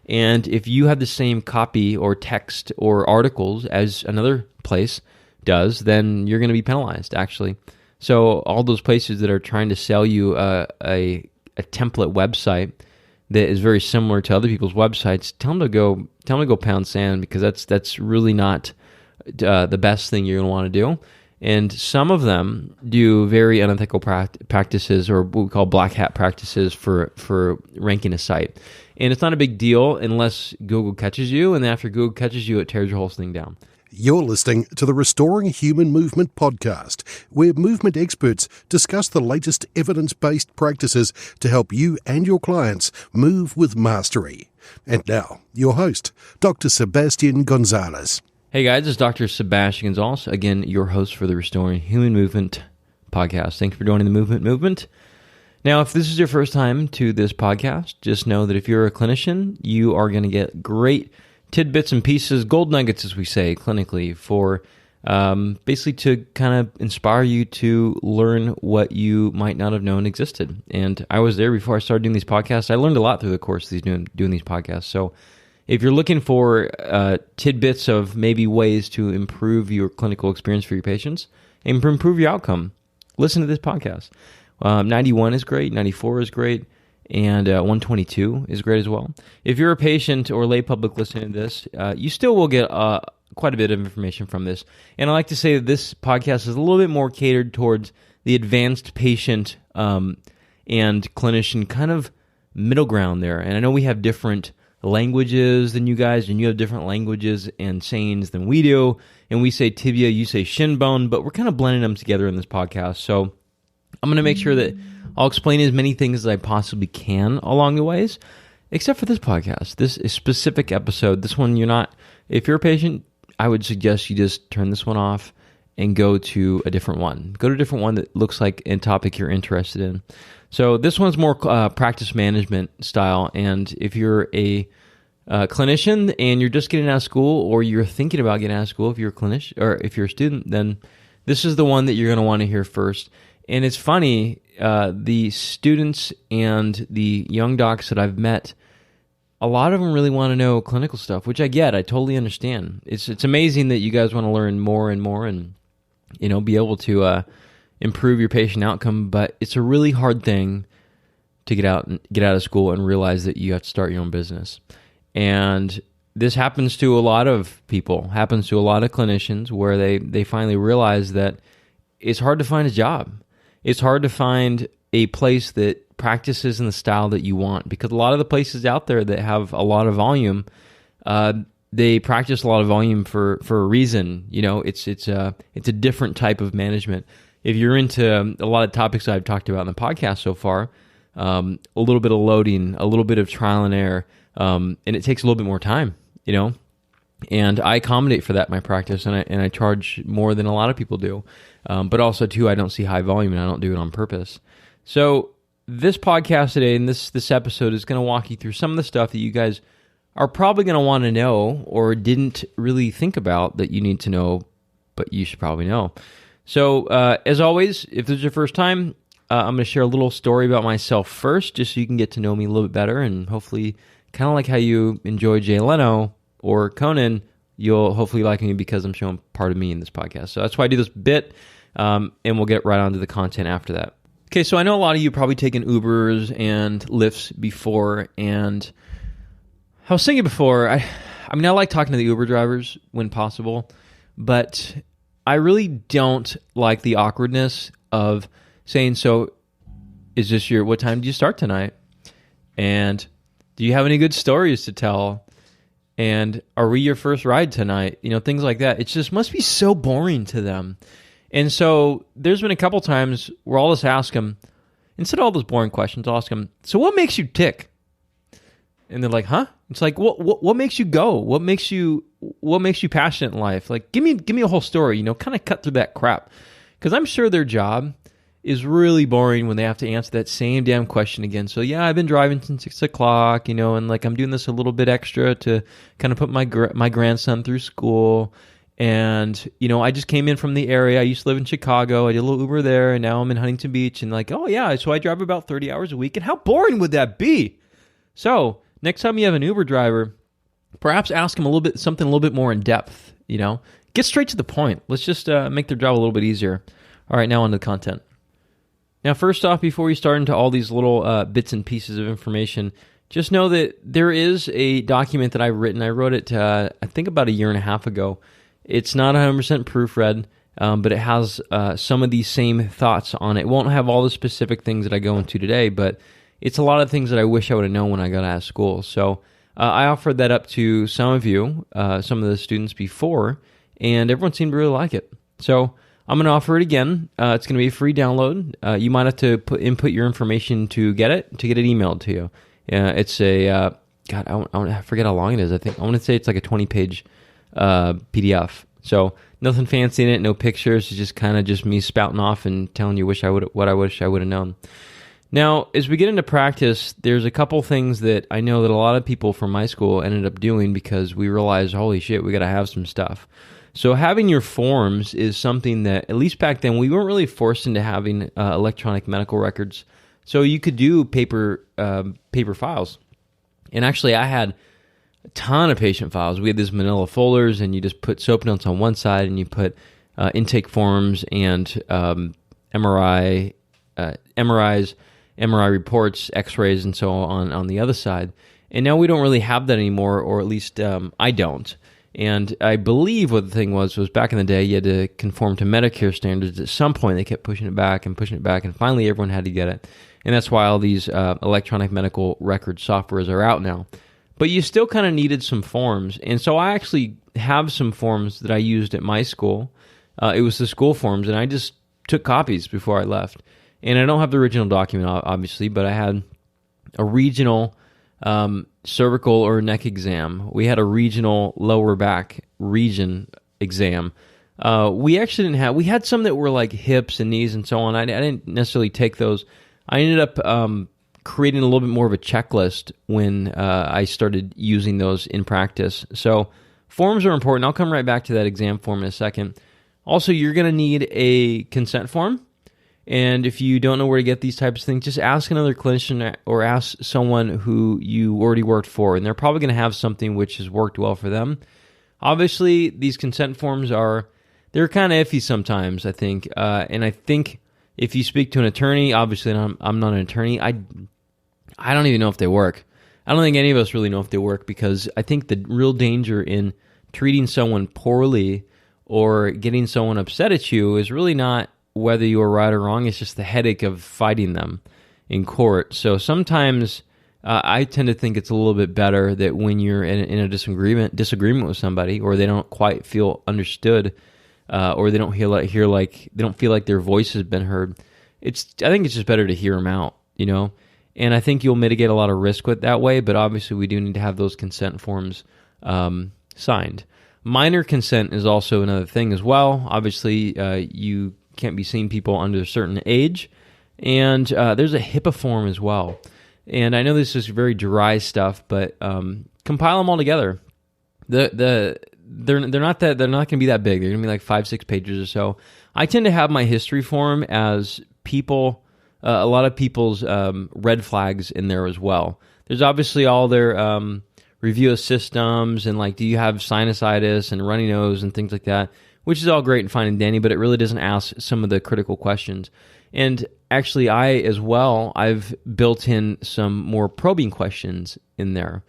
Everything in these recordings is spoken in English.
And if you have the same copy or text or articles as another place does, then you're going to be penalized, actually. So all those places that are trying to sell you a template website that is very similar to other people's websites, tell them to go pound sand, because that's really not the best thing you're going to want to do. And some of them do very unethical practices, or what we call black hat practices, for ranking a site. And it's not a big deal unless Google catches you, and then after Google catches you, it tears your whole thing down. You're listening to the Restoring Human Movement podcast, where movement experts discuss the latest evidence-based practices to help you and your clients move with mastery. And now, your host, Dr. Sebastian Gonzales. Hey guys, it's Dr. Sebastian Gonzales, again, your host for the Restoring Human Movement podcast. Thank you for joining the movement. Now, if this is your first time to this podcast, just know that if you're a clinician, you are going to get great tidbits and pieces, gold nuggets, as we say clinically, for basically to kind of inspire you to learn what you might not have known existed. And I was there before I started doing these podcasts. I learned a lot through the course of doing these podcasts. So if you're looking for tidbits of maybe ways to improve your clinical experience for your patients and improve your outcome, listen to this podcast. 91 is great, 94 is great, and 122 is great as well. If you're a patient or lay public listening to this, you still will get quite a bit of information from this. And I like to say that this podcast is a little bit more catered towards the advanced patient and clinician kind of middle ground there. And I know we have different languages than you guys, and you have different languages and sayings than we do, and we say tibia, you say shin bone, but we're kind of blending them together in this podcast. So I'm going to make sure that I'll explain as many things as I possibly can along the ways, except for this podcast, this specific episode. This one, if you're a patient, I would suggest you just turn this one off and go to a different one. Go to a different one that looks like a topic you're interested in. So this one's more practice management style, and if you're a clinician and you're just getting out of school, or you're thinking about getting out of school, if you're a clinician or if you're a student, then this is the one that you're going to want to hear first. And it's funny, the students and the young docs that I've met, a lot of them really want to know clinical stuff, which I get. I totally understand. It's amazing that you guys want to learn more and more, and be able to improve your patient outcome, but it's a really hard thing to get out of school and realize that you have to start your own business. And this happens to a lot of people, happens to a lot of clinicians, where they finally realize that it's hard to find a job. It's hard to find a place that practices in the style that you want, because a lot of the places out there that have a lot of volume, they practice a lot of volume for a reason. It's a different type of management. If you're into a lot of topics I've talked about in the podcast so far, a little bit of loading, a little bit of trial and error, and it takes a little bit more time, and I accommodate for that in my practice, and I charge more than a lot of people do, but also too, I don't see high volume, and I don't do it on purpose. So this podcast today, and this episode is going to walk you through some of the stuff that you guys are probably going to want to know, or didn't really think about that you need to know, but you should probably know. So, as always, if this is your first time, I'm going to share a little story about myself first, just so you can get to know me a little bit better, and hopefully, kind of like how you enjoy Jay Leno or Conan, you'll hopefully like me because I'm showing part of me in this podcast. So that's why I do this bit, and we'll get right on to the content after that. Okay, so I know a lot of you probably taken Ubers and Lyfts before, and I was thinking before, I like talking to the Uber drivers when possible, but I really don't like the awkwardness of saying, so is this what time did you start tonight? And do you have any good stories to tell? And are we your first ride tonight? Things like that. It just must be so boring to them. And so there's been a couple times where I'll just ask them, instead of all those boring questions, I'll ask them, so what makes you tick? And they're like, huh? It's like, what makes you go? What makes you passionate in life? Like, give me a whole story, kind of cut through that crap. Because I'm sure their job is really boring when they have to answer that same damn question again. So yeah, I've been driving since 6 o'clock, and like I'm doing this a little bit extra to kind of put my grandson through school. And, I just came in from the area. I used to live in Chicago. I did a little Uber there, and now I'm in Huntington Beach. And like, oh yeah, so I drive about 30 hours a week. And how boring would that be? So next time you have an Uber driver, perhaps ask them something a little bit more in depth, Get straight to the point. Let's just make their job a little bit easier. All right, now on to the content. Now, first off, before we start into all these little bits and pieces of information, just know that there is a document that I've written. I wrote it, I think, about a year and a half ago. It's not 100% proofread, but it has some of these same thoughts on it. It won't have all the specific things that I go into today, but it's a lot of things that I wish I would have known when I got out of school. So I offered that up to some of you, some of the students before, and everyone seemed to really like it. So I'm going to offer it again. It's going to be a free download. You might have to input your information to get it emailed to you. It's a, I forget how long it is. I want to say it's like a 20-page PDF. So nothing fancy in it, no pictures. It's just kind of just me spouting off and telling you what I wish I would have known. Now, as we get into practice, there's a couple things that I know that a lot of people from my school ended up doing because we realized, holy shit, we got to have some stuff. So having your forms is something that, at least back then, we weren't really forced into having electronic medical records. So you could do paper files. And actually, I had a ton of patient files. We had these manila folders, and you just put soap notes on one side, and you put intake forms and MRIs, MRI reports, X-rays, and so on the other side. And now we don't really have that anymore, or at least I don't. And I believe what the thing was back in the day, you had to conform to Medicare standards. At some point, they kept pushing it back, and finally everyone had to get it. And that's why all these electronic medical record softwares are out now. But you still kind of needed some forms. And so I actually have some forms that I used at my school. It was the school forms, and I just took copies before I left. And I don't have the original document, obviously, but I had a regional cervical or neck exam. We had a regional lower back region exam. We actually didn't have, we had some that were like hips and knees and so on. I didn't necessarily take those. I ended up creating a little bit more of a checklist when I started using those in practice. So forms are important. I'll come right back to that exam form in a second. Also, you're going to need a consent form. And if you don't know where to get these types of things, just ask another clinician or ask someone who you already worked for, and they're probably going to have something which has worked well for them. Obviously, these consent forms they're kind of iffy sometimes, I think. And I think if you speak to an attorney, obviously I'm not an attorney, I don't even know if they work. I don't think any of us really know if they work, because I think the real danger in treating someone poorly or getting someone upset at you is really not whether you were right or wrong. It's just the headache of fighting them in court. So sometimes I tend to think it's a little bit better that when you're in a disagreement with somebody, or they don't quite feel understood, or they don't feel like their voice has been heard. I think it's just better to hear them out, And I think you'll mitigate a lot of risk with that way. But obviously, we do need to have those consent forms signed. Minor consent is also another thing as well. Obviously, you can't be seeing people under a certain age. And there's a HIPAA form as well. And I know this is very dry stuff, but compile them all together. They're not going to be that big. They're going to be like 5-6 pages or so. I tend to have my history form as a lot of people's red flags in there as well. There's obviously all their review of systems and like, do you have sinusitis and runny nose and things like that, which is all great and fine and dandy, but it really doesn't ask some of the critical questions. And actually, I've built in some more probing questions in there.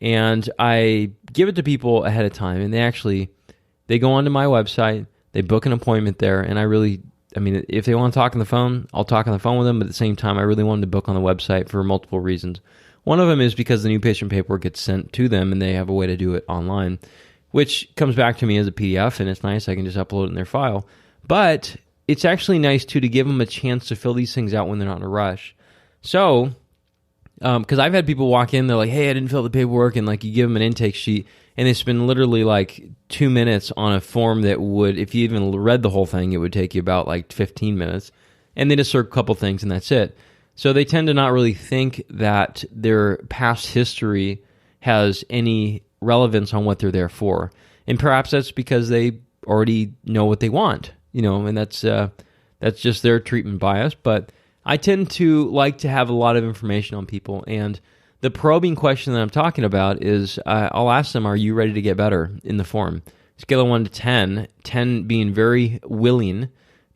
And I give it to people ahead of time, and they go onto my website, they book an appointment there, and if they want to talk on the phone, I'll talk on the phone with them, but at the same time, I really wanted to book on the website for multiple reasons. One of them is because the new patient paperwork gets sent to them, and they have a way to do it online, which comes back to me as a PDF, and it's nice. I can just upload it in their file. But it's actually nice, too, to give them a chance to fill these things out when they're not in a rush. So, because I've had people walk in, they're like, hey, I didn't fill the paperwork, and like you give them an intake sheet, and they spend literally like 2 minutes on a form that would, if you even read the whole thing, it would take you about like 15 minutes, and they just search a couple things, and that's it. So they tend to not really think that their past history has any relevance on what they're there for. And perhaps that's because they already know what they want, and that's just their treatment bias. But I tend to like to have a lot of information on people. And the probing question that I'm talking about is I'll ask them, are you ready to get better in the form? Scale of 1 to 10, 10 being very willing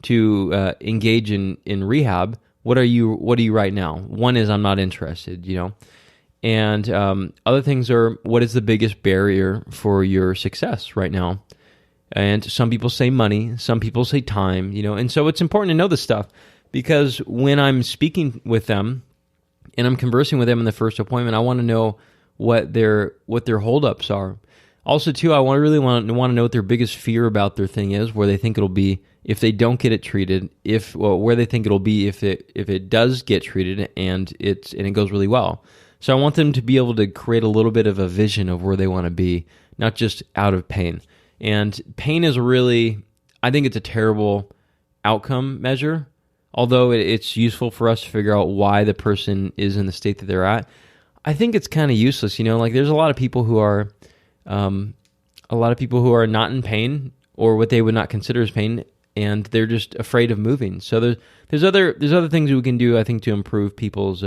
to engage in rehab. What are you right now? 1 is I'm not interested, And other things are, what is the biggest barrier for your success right now? And some people say money, some people say time, and so it's important to know this stuff, because when I'm speaking with them and I'm conversing with them in the first appointment, I want to know what their holdups are. Also, too, I really want to know what their biggest fear about their thing is, where they think it'll be if they don't get it treated, where they think it'll be if it does get treated and it goes really well. So I want them to be able to create a little bit of a vision of where they want to be, not just out of pain. And pain is really, I think it's a terrible outcome measure, although it's useful for us to figure out why the person is in the state that they're at. I think it's kind of useless, like there's a lot of people who are not in pain, or what they would not consider as pain, and they're just afraid of moving. So there's other things we can do, I think, to improve people's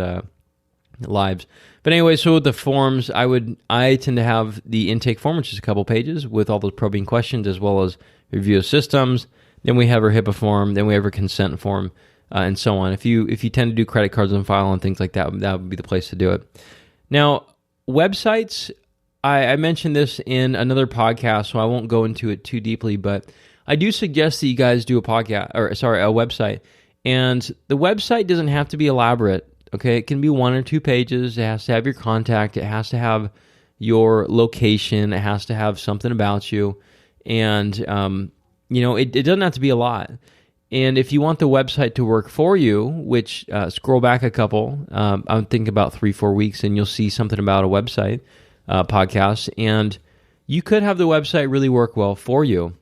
lives. But anyway, so with the forms, I tend to have the intake form, which is a couple pages with all those probing questions, as well as review of systems. Then we have our HIPAA form. Then we have our consent form, and so on. If you tend to do credit cards on file and things like that, that would be the place to do it. Now, websites, I mentioned this in another podcast, so I won't go into it too deeply, but I do suggest that you guys do a website. And the website doesn't have to be elaborate. Okay, it can be 1 or 2 pages. It has to have your contact. It has to have your location. It has to have something about you. And, it doesn't have to be a lot. And if you want the website to work for you, which scroll back a couple, I'm thinking about 3-4 weeks, and you'll see something about a website podcast. And you could have the website really work well for you.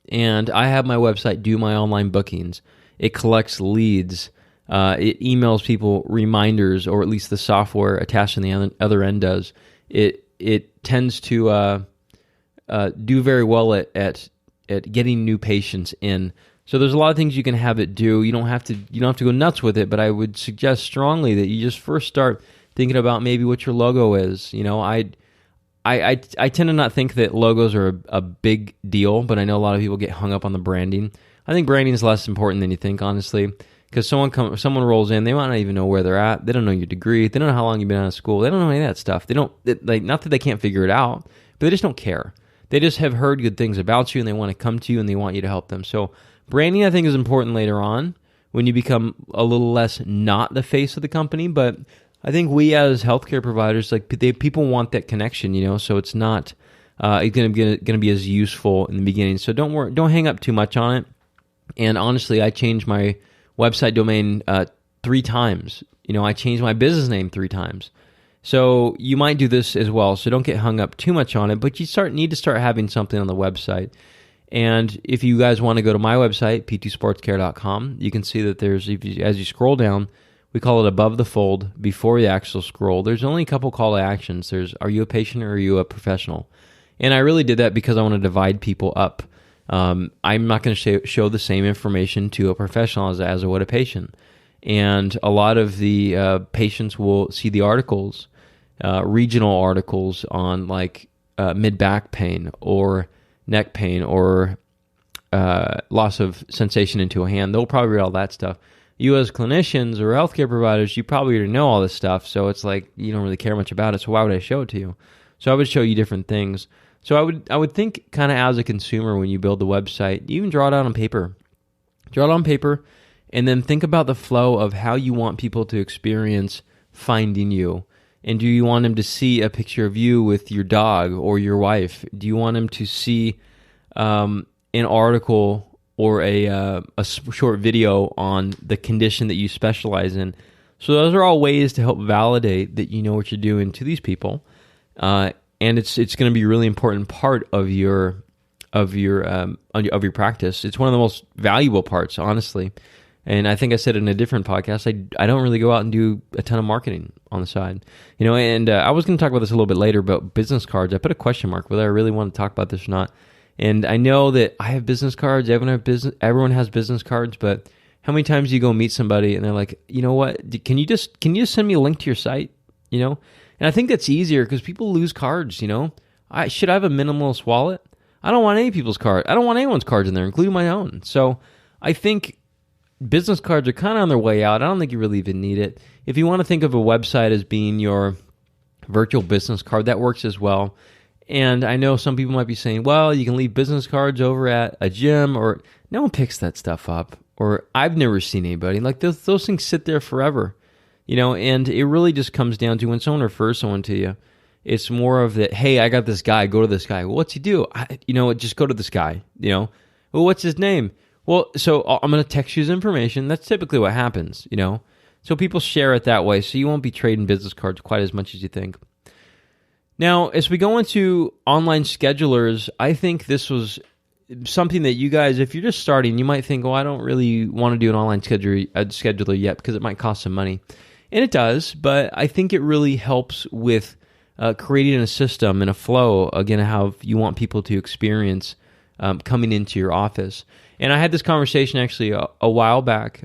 And I have my website do my online bookings. It collects leads. It emails people reminders, or at least the software attached on the other end does. It tends to do very well at getting new patients in. So there's a lot of things you can have it do. You don't have to go nuts with it, but I would suggest strongly that you just first start thinking about maybe what your logo is. I tend to not think that logos are a big deal, but I know a lot of people get hung up on the branding. I think branding is less important than you think, honestly. Because someone rolls in, they might not even know where they're at. They don't know your degree. They don't know how long you've been out of school. They don't know any of that stuff. Not that they can't figure it out, but they just don't care. They just have heard good things about you, and they want to come to you, and they want you to help them. So branding, I think, is important later on when you become a little less not the face of the company. But I think we as healthcare providers, people want that connection, so it's not going to be as useful in the beginning. So don't hang up too much on it. And honestly, I changed my website domain 3 times. I changed my business name 3 times. So you might do this as well. So don't get hung up too much on it, but you need to start having something on the website. And if you guys want to go to my website, p2sportscare.com, you can see that as you scroll down, we call it above the fold, before the actual scroll. There's only a couple call to actions. There's, are you a patient or are you a professional? And I really did that because I want to divide people up. I'm not going to show the same information to a professional as I would a patient. And a lot of the patients will see the articles, regional articles on mid-back pain or neck pain or loss of sensation into a hand. They'll probably read all that stuff. You as clinicians or healthcare providers, you probably already know all this stuff, so it's like you don't really care much about it, so why would I show it to you? So I would show you different things. So I would think kind of as a consumer when you build the website, you even draw it out on paper. Draw it on paper, and then think about the flow of how you want people to experience finding you. And do you want them to see a picture of you with your dog or your wife? Do you want them to see an article or a short video on the condition that you specialize in? So those are all ways to help validate that you know what you're doing to these people. And it's going to be a really important part of your practice. It's one of the most valuable parts, honestly. And I think I said in a different podcast, I don't really go out and do a ton of marketing on the side, And I was going to talk about this a little bit later about business cards. I put a question mark whether I really want to talk about this or not. And I know that I have business cards. Everyone has business cards, but how many times do you go meet somebody and they're like, you know what? Can you just send me a link to your site? you know? And I think that's easier because people lose cards, you know? Should I have a minimalist wallet? I don't want any people's card. I don't want anyone's cards in there, including my own. So I think business cards are kind of on their way out. I don't think you really even need it. If you want to think of a website as being your virtual business card, that works as well. And I know some people might be saying, well, you can leave business cards over at a gym, or no one picks that stuff up. Or I've never seen anybody. Like those things sit there forever, you know, and it really just comes down to when someone refers someone to you, it's more of that, hey, I got this guy, go to this guy. Well, what's he do? Just go to this guy, you know. Well, what's his name? Well, so I'm going to text you his information. That's typically what happens, you know. So people share it that way, so you won't be trading business cards quite as much as you think. Now, as we go into online schedulers, I think this was something that you guys, if you're just starting, you might think, I don't really want to do an online scheduler yet because it might cost some money. And it does, but I think it really helps with creating a system and a flow, again, how you want people to experience coming into your office. And I had this conversation actually a while back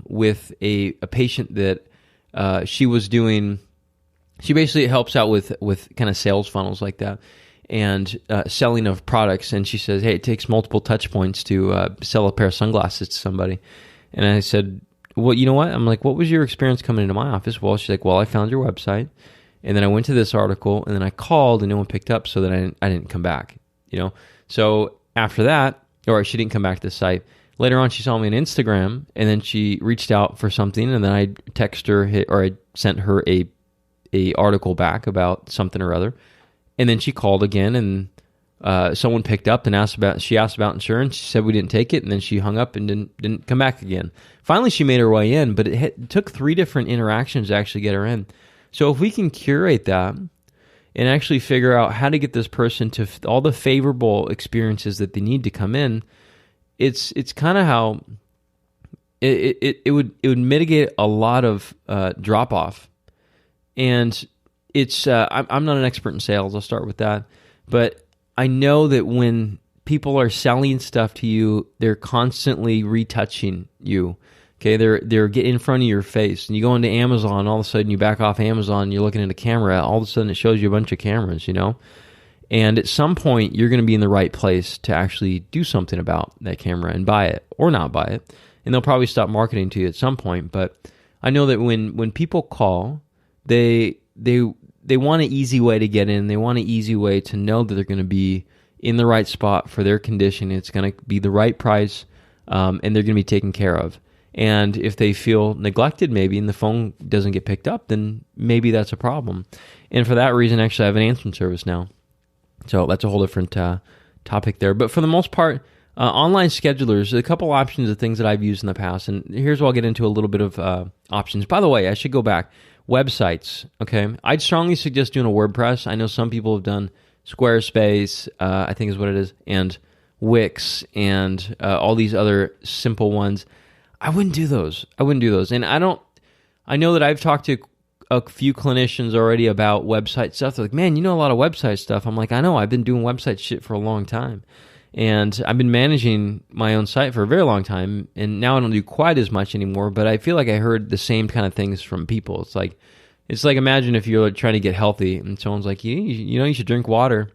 with a patient that she was doing. She basically helps out with kind of sales funnels like that and selling of products. And she says, hey, it takes multiple touch points to sell a pair of sunglasses to somebody. And I said, well, you know what? I'm like, what was your experience coming into my office? Well, she's like, well, I found your website. And then I went to this article, and then I called, and no one picked up, so that I didn't come back, you know? So after that, or she didn't come back to the site. Later on, she saw me on Instagram, and then she reached out for something, and then I texted her, or I sent her a article back about something or other. And then she called again, and someone picked up and she asked about insurance. She said we didn't take it, and then she hung up and didn't come back again. Finally, she made her way in, but it took 3 different interactions to actually get her in. So if we can curate that and actually figure out how to get this person to all the favorable experiences that they need to come in, it's kind of how it would mitigate a lot of drop off. And it's I'm not an expert in sales. I'll start with that, but I know that when people are selling stuff to you, they're constantly retouching you. Okay, they're getting in front of your face, and you go into Amazon, all of a sudden you back off Amazon, you're looking at a camera, all of a sudden it shows you a bunch of cameras, you know? And at some point, you're going to be in the right place to actually do something about that camera and buy it or not buy it. And they'll probably stop marketing to you at some point. But I know that when people call, they want an easy way to get in. They want an easy way to know that they're going to be in the right spot for their condition. It's going to be the right price, and they're going to be taken care of. And if they feel neglected maybe and the phone doesn't get picked up, then maybe that's a problem. And for that reason, actually, I have an answering service now. So that's a whole different topic there. But for the most part, online schedulers, a couple options of things that I've used in the past. And here's where I'll get into a little bit of options. By the way, I should go back. Websites, okay? I'd strongly suggest doing a WordPress. I know some people have done Squarespace, I think is what it is, and Wix, and all these other simple ones. I wouldn't do those. And I know that I've talked to a few clinicians already about website stuff. They're like, man, you know a lot of website stuff. I'm like, I know. I've been doing website shit for a long time. And I've been managing my own site for a very long time. And now I don't do quite as much anymore, but I feel like I heard the same kind of things from people. It's like imagine if you're trying to get healthy and someone's like, you know, you should drink water.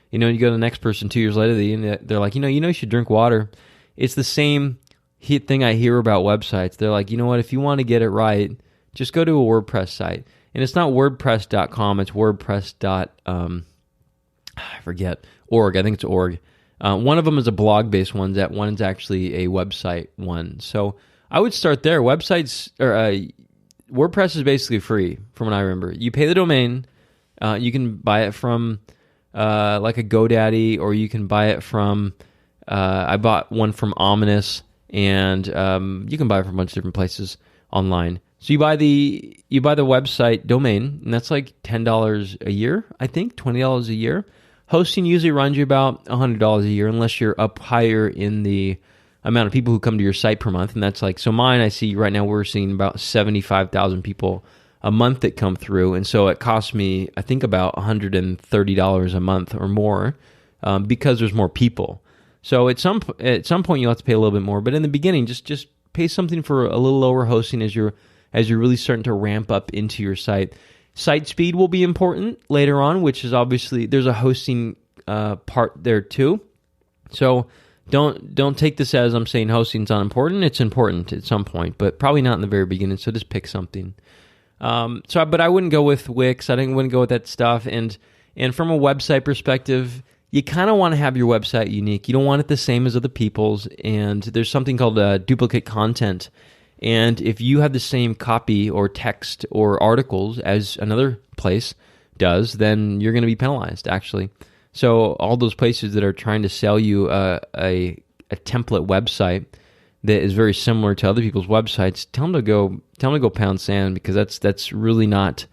You know, you go to the next person 2 years later, they're like, you know, you should drink water. It's the same thing I hear about websites. They're like, you know what, if you want to get it right, just go to a WordPress site. And it's not WordPress.com, it's WordPress. I forget, org. I think it's org. One of them is a blog-based one. That one's actually a website one. So I would start there. Websites, or WordPress is basically free, from what I remember. You pay the domain. You can buy it from like a GoDaddy, or you can buy it from. I bought one from Ominous. And you can buy it from a bunch of different places online. So you buy the website domain, and that's like $10 a year, I think, $20 a year. Hosting usually runs you about $100 a year, unless you're up higher in the amount of people who come to your site per month. And that's like, so mine, I see right now we're seeing about 75,000 people a month that come through. And so it costs me, I think, about $130 a month or more because there's more people. So at some point you'll have to pay a little bit more, but in the beginning, just pay something for a little lower hosting as you're really starting to ramp up into your site. Site speed will be important later on, which is obviously, there's a hosting part there too. So don't take this as I'm saying hosting's not important. It's important at some point, but probably not in the very beginning. So just pick something. But I wouldn't go with Wix. Wouldn't go with that stuff. And from a website perspective, you kind of want to have your website unique. You don't want it the same as other people's. And there's something called duplicate content. And if you have the same copy or text or articles as another place does, then you're going to be penalized, actually. So all those places that are trying to sell you a template website that is very similar to other people's websites, tell them to go pound sand, because that's really not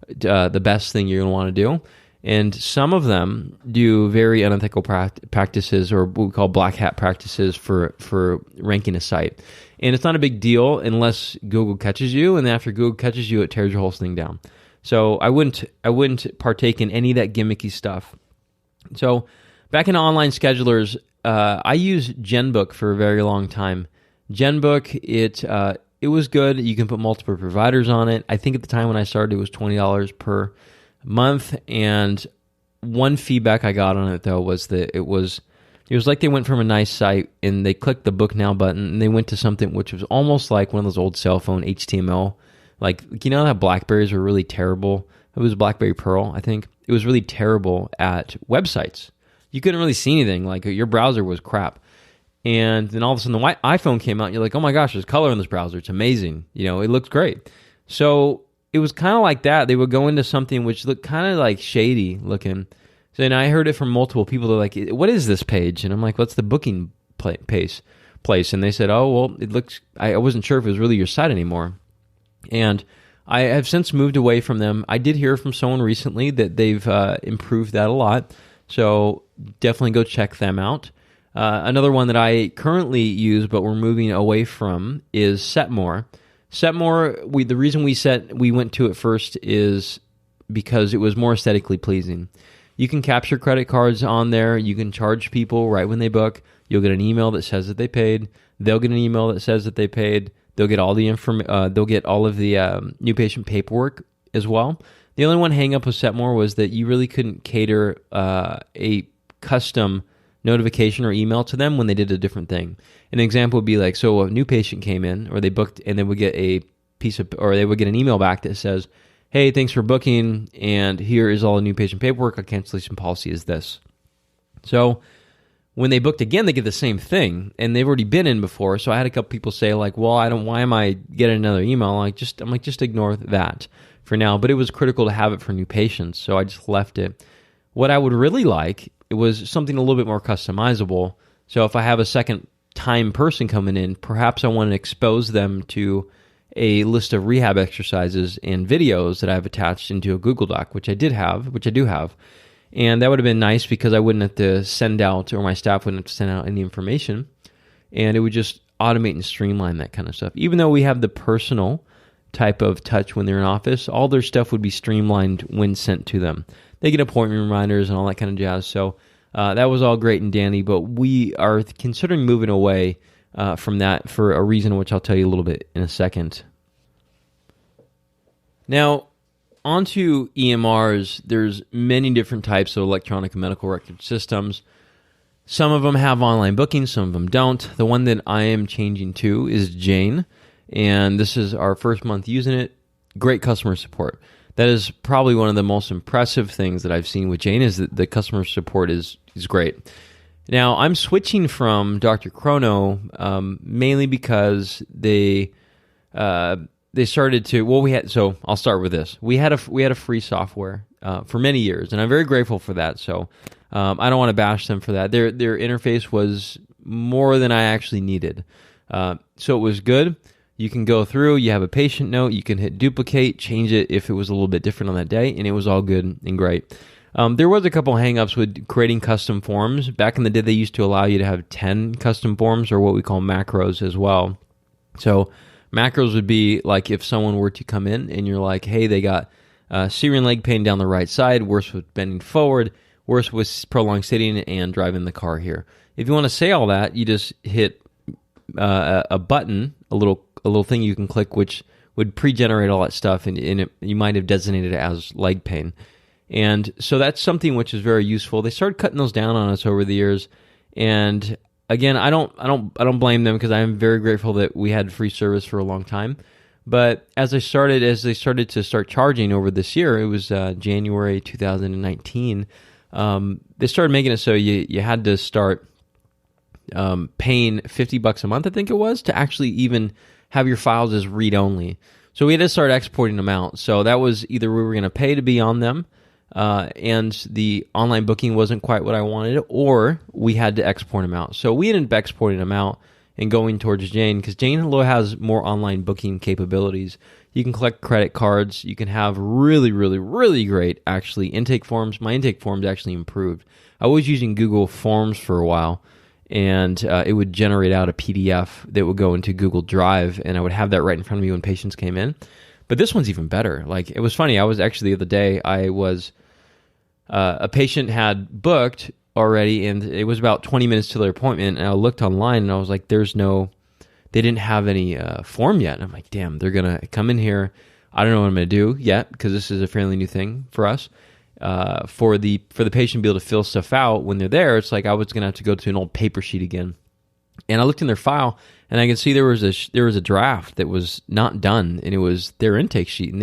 the best thing you're going to want to do. And some of them do very unethical practices, or what we call black hat practices for ranking a site. And it's not a big deal unless Google catches you, and then after Google catches you, it tears your whole thing down. So I wouldn't partake in any of that gimmicky stuff. So back into online schedulers, I used GenBook for a very long time. GenBook, it was good. You can put multiple providers on it. I think at the time when I started, it was $20 per month. And one feedback I got on it though was that it was like they went from a nice site and they clicked the Book Now button and they went to something which was almost like one of those old cell phone HTML. Like, you know how BlackBerries were really terrible? It was BlackBerry Pearl, I think. It was really terrible at websites. You couldn't really see anything. Like, your browser was crap. And then all of a sudden the iPhone came out and you're like, oh my gosh, there's color in this browser. It's amazing. You know, it looks great. So it was kind of like that. They would go into something which looked kind of like shady looking. So then I heard it from multiple people. They're like, what is this page? And I'm like, what's the booking place? And they said, oh, well, it looks, I wasn't sure if it was really your site anymore. And I have since moved away from them. I did hear from someone recently that they've improved that a lot. So definitely go check them out. Another one that I currently use, but we're moving away from, is Setmore. Setmore, the reason we went to it first is because it was more aesthetically pleasing. You can capture credit cards on there. You can charge people right when they book. You'll get an email that says that they paid. They'll get an email that says that they paid. They'll get all the they'll get all of the new patient paperwork as well. The only one hang up with Setmore was that you really couldn't cater a custom notification or email to them when they did a different thing. An example would be like, so a new patient came in, or they booked, and they would get they would get an email back that says, hey, thanks for booking, and here is all the new patient paperwork. Our cancellation policy is this. So when they booked again, they get the same thing, and they've already been in before. So I had a couple people say like, well, why am I getting another email? I'm like, just ignore that for now. But it was critical to have it for new patients, so I just left it. What I would really like, it was something a little bit more customizable. So if I have a second time person coming in, perhaps I want to expose them to a list of rehab exercises and videos that I've attached into a Google Doc, which I do have. And that would have been nice because I wouldn't have to send out, or my staff wouldn't have to send out any information. And it would just automate and streamline that kind of stuff. Even though we have the personal type of touch when they're in office, all their stuff would be streamlined when sent to them. They get appointment reminders and all that kind of jazz. So that was all great and dandy, but we are considering moving away from that for a reason which I'll tell you a little bit in a second. Now, onto EMRs, there's many different types of electronic medical record systems. Some of them have online booking, some of them don't. The one that I am changing to is Jane, and this is our first month using it. Great customer support. That is probably one of the most impressive things that I've seen with Jane, is that the customer support is great. Now, I'm switching from Dr. Chrono mainly because they started to, so I'll start with this. We had a free software for many years, and I'm very grateful for that. So I don't want to bash them for that. Their interface was more than I actually needed. So it was good. You can go through, you have a patient note, you can hit duplicate, change it if it was a little bit different on that day, and it was all good and great. There was a couple hangups with creating custom forms. Back in the day, they used to allow you to have 10 custom forms, or what we call macros as well. So macros would be like if someone were to come in and you're like, hey, they got Syrian leg pain down the right side, worse with bending forward, worse with prolonged sitting and driving the car here. If you want to say all that, you just hit a button, a little thing you can click, which would pre-generate all that stuff, and you might have designated it as leg pain. And so that's something which is very useful. They started cutting those down on us over the years, and again, I don't blame them, because I am very grateful that we had free service for a long time. But as they started to charging over this year, it was January 2019. They started making it so you had to start paying $50 a month, I think it was, to actually even have your files as read-only. So we had to start exporting them out. So that was either we were going to pay to be on them, and the online booking wasn't quite what I wanted, or we had to export them out. So we ended up exporting them out and going towards Jane, because Jane has more online booking capabilities. You can collect credit cards. You can have really, really, really great, actually, intake forms. My intake forms actually improved. I was using Google Forms for a while, and it would generate out a PDF that would go into Google Drive, and I would have that right in front of me when patients came in. But this one's even better. Like, it was funny. I was actually, the other day, a patient had booked already, and it was about 20 minutes to their appointment, and I looked online, and I was like, they didn't have any form yet. And I'm like, damn, they're going to come in here. I don't know what I'm going to do yet, because this is a fairly new thing for us. For the patient to be able to fill stuff out when they're there, it's like I was going to have to go to an old paper sheet again. And I looked in their file, and I could see there was a draft that was not done, and it was their intake sheet, and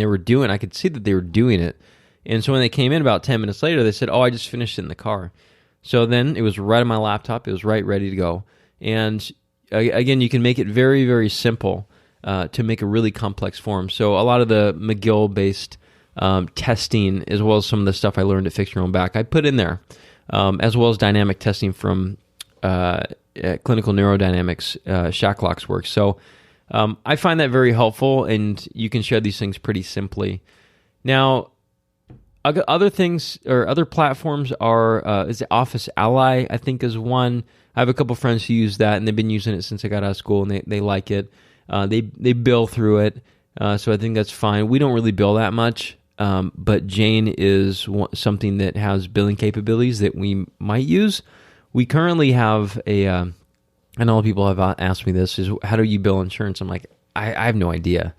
I could see that they were doing it. And so when they came in about 10 minutes later, they said, "Oh, I just finished it in the car." So then it was right on my laptop. It was ready to go. And again, you can make it very, very simple to make a really complex form. So a lot of the McGill-based testing, as well as some of the stuff I learned at Fix Your Own Back, I put in there, as well as dynamic testing from clinical neurodynamics, Shacklock's work. So I find that very helpful, and you can share these things pretty simply. Now, other things or other platforms are is the Office Ally, I think, is one. I have a couple friends who use that, and they've been using it since I got out of school, and they like it. They bill through it, so I think that's fine. We don't really bill that much, but Jane is something that has billing capabilities that we might use. We currently have I know people have asked me this, is how do you bill insurance? I'm like, I have no idea.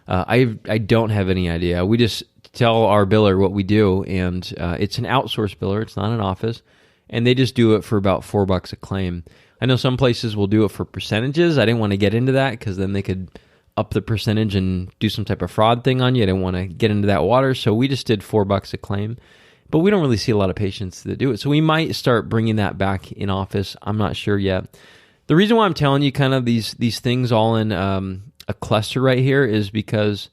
I don't have any idea. We just tell our biller what we do, and it's an outsourced biller. It's not an office, and they just do it for about $4 a claim. I know some places will do it for percentages. I didn't want to get into that, because then they could up the percentage and do some type of fraud thing on you. I didn't want to get into that water, so we just did $4 a claim. But we don't really see a lot of patients that do it, so we might start bringing that back in office. I'm not sure yet. The reason why I'm telling you kind of these things all in a cluster right here is because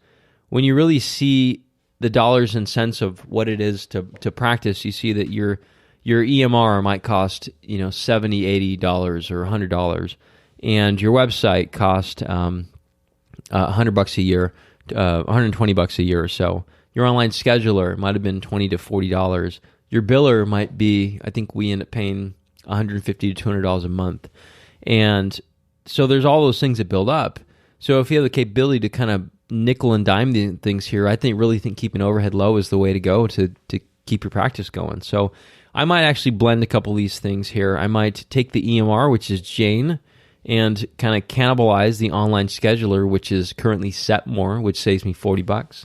when you really see the dollars and cents of what it is to practice, you see that your EMR might cost $70, $80 or $100, and your website cost $100 a year, $120 a year or so. Your online scheduler might have been $20 to $40. Your biller might be, I think we end up paying $150 to $200 a month, and so there's all those things that build up. So if you have the capability to kind of nickel and dime things here, I really think keeping overhead low is the way to go to keep your practice going. So I might actually blend a couple of these things here. I might take the EMR, which is Jane, and kind of cannibalize the online scheduler, which is currently Setmore, which saves me $40.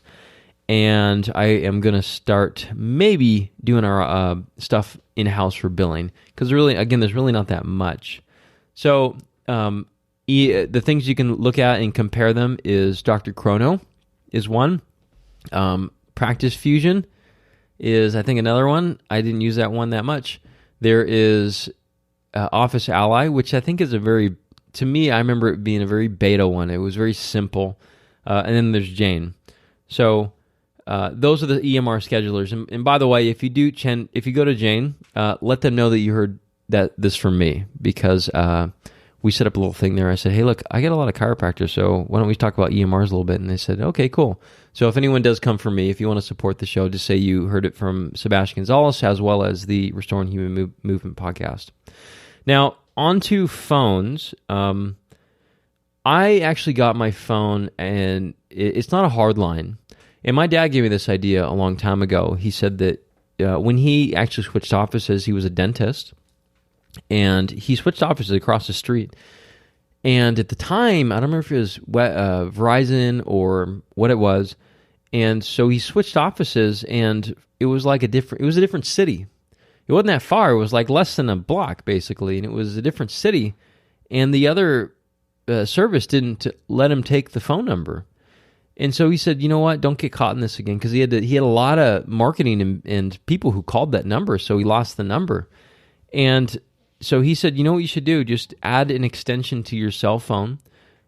And I am going to start maybe doing our stuff in-house for billing, because really, again, there's really not that much. So the things you can look at and compare them is Dr. Chrono is one. Practice Fusion is, I think, another one. I didn't use that one that much. There is Office Ally, which I think is to me, I remember it being a very beta one. It was very simple. And then there's Jane. So those are the EMR schedulers. And by the way, if you go to Jane, let them know that you heard this from me, because we set up a little thing there. I said, hey, look, I get a lot of chiropractors, so why don't we talk about EMRs a little bit? And they said, okay, cool. So if anyone does come from me, if you want to support the show, just say you heard it from Sebastian Gonzales, as well as the Restoring Human Movement podcast. Now, onto phones. I actually got my phone, and it's not a hard line. And my dad gave me this idea a long time ago. He said that when he actually switched offices, he was a dentist, and he switched offices across the street. And at the time, I don't remember if it was Verizon or what it was. And so he switched offices, and it was like a different city. It wasn't that far. It was like less than a block, basically, and it was a different city. And the other service didn't let him take the phone number. And so he said, you know what, don't get caught in this again, because he had a lot of marketing and people who called that number, so he lost the number. And so he said, you know what you should do? Just add an extension to your cell phone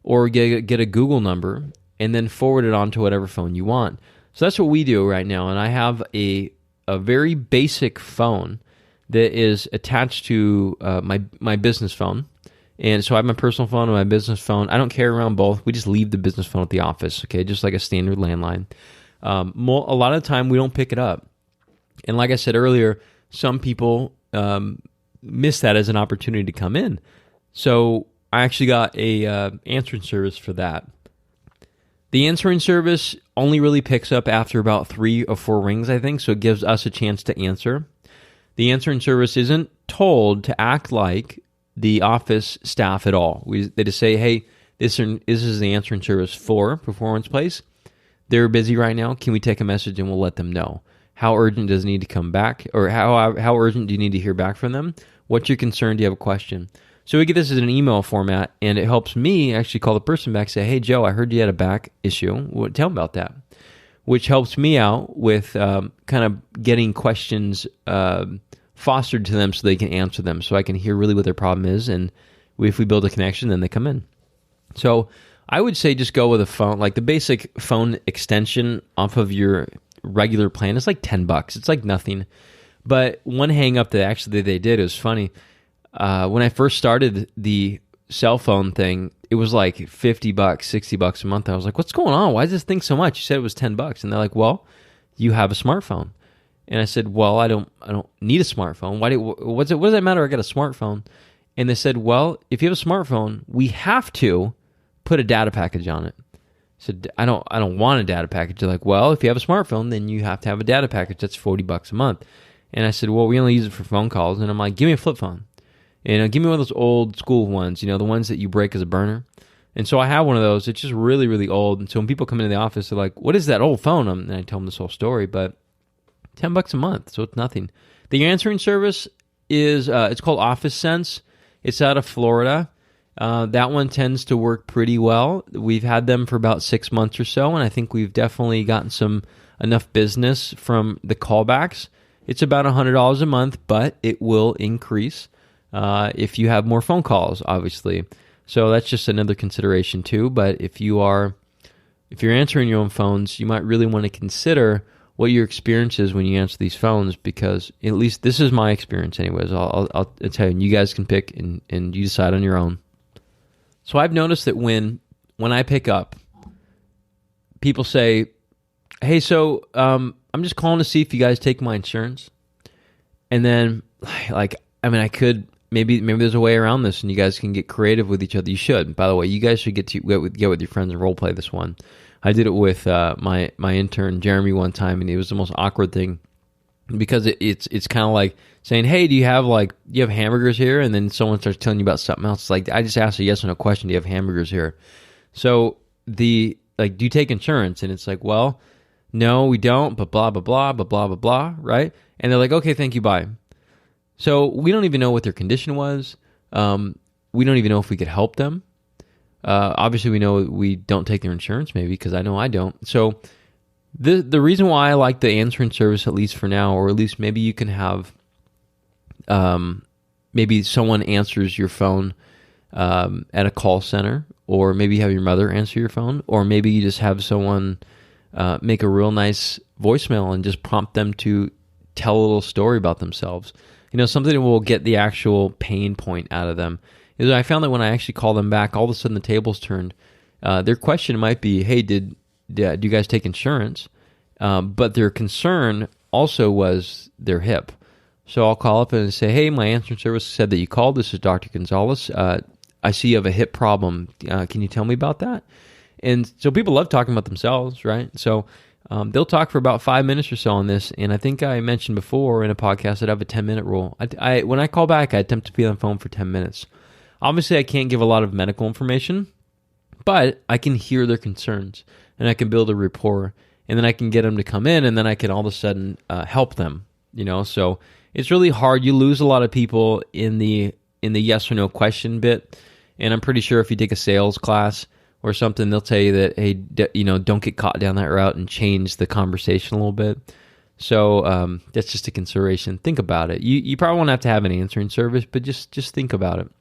or get a Google number and then forward it on to whatever phone you want. So that's what we do right now. And I have a very basic phone that is attached to my business phone. And so I have my personal phone and my business phone. I don't carry around both. We just leave the business phone at the office, okay, just like a standard landline. A lot of the time, we don't pick it up. And like I said earlier, some people miss that as an opportunity to come in. So I actually got a answering service for that. The answering service only really picks up after about 3 or 4 rings, I think, so it gives us a chance to answer. The answering service isn't told to act like the office staff at all. They just say, hey, this is the answering service for Performance Place. They're busy right now. Can we take a message and we'll let them know? How urgent does it need to come back? Or how urgent do you need to hear back from them? What's your concern? Do you have a question? So we get this as an email format, and it helps me actually call the person back and say, hey, Joe, I heard you had a back issue. Well, tell me about that. Which helps me out with kind of getting questions fostered to them so they can answer them, so I can hear really what their problem is, and if we build a connection, then they come in. So I would say just go with a phone, like the basic phone extension off of your regular plan is like $10. It's like nothing. But one hang up that they did, it was funny. When I first started the cell phone thing, it was like $50, $60 a month. I was like, what's going on? Why is this thing so much? You said it was $10. And they're like, well, you have a smartphone. And I said, well, I don't need a smartphone. What does that matter? I got a smartphone. And they said, well, if you have a smartphone, we have to put a data package on it. I said, I don't want a data package. They're like, well, if you have a smartphone, then you have to have a data package. That's $40 a month. And I said, well, we only use it for phone calls. And I'm like, give me a flip phone. And give me one of those old school ones, the ones that you break as a burner. And so I have one of those. It's just really, really old. And so when people come into the office, they're like, what is that old phone? And I tell them this whole story, but $10 a month, so it's nothing. The answering service is, it's called Office Sense. It's out of Florida. That one tends to work pretty well. We've had them for about 6 months or so, and I think we've definitely gotten enough business from the callbacks. It's about $100 a month, but it will increase if you have more phone calls, obviously. So that's just another consideration too. But if you're answering your own phones, you might really want to consider what your experience is when you answer these phones, because at least this is my experience anyways. I'll tell you, and you guys can pick and you decide on your own. So I've noticed that when I pick up, people say, hey, so I'm just calling to see if you guys take my insurance. And then, I could, maybe there's a way around this and you guys can get creative with each other. You should. By the way, you guys should get with your friends and role play this one. I did it with my intern Jeremy one time, and it was the most awkward thing because it's kind of like saying, "Hey, do you have hamburgers here?" And then someone starts telling you about something else. It's like, I just asked a yes or no question. Do you have hamburgers here? So do you take insurance? And it's like, well, no, we don't. But blah blah blah blah blah blah blah. Right? And they're like, okay, thank you, bye. So we don't even know what their condition was. We don't even know if we could help them. Obviously, we know we don't take their insurance, maybe, because I know I don't. So the reason why I like the answering service, at least for now, or at least maybe you can have maybe someone answers your phone at a call center, or maybe you have your mother answer your phone, or maybe you just have someone make a real nice voicemail and just prompt them to tell a little story about themselves. Something that will get the actual pain point out of them. Is I found that when I actually call them back, all of a sudden the tables turned. Their question might be, hey, do you guys take insurance? But their concern also was their hip. So I'll call up and say, hey, my answering service said that you called. This is Dr. Gonzales. I see you have a hip problem. Can you tell me about that? And so people love talking about themselves, right? So they'll talk for about 5 minutes or so on this. And I think I mentioned before in a podcast that I have a 10-minute rule. When I call back, I attempt to be on the phone for 10 minutes. Obviously, I can't give a lot of medical information, but I can hear their concerns, and I can build a rapport, and then I can get them to come in, and then I can all of a sudden help them. So it's really hard. You lose a lot of people in the yes or no question bit, and I'm pretty sure if you take a sales class or something, they'll tell you that, hey, don't get caught down that route and change the conversation a little bit. So that's just a consideration. Think about it. You probably won't have to have an answering service, but just think about it.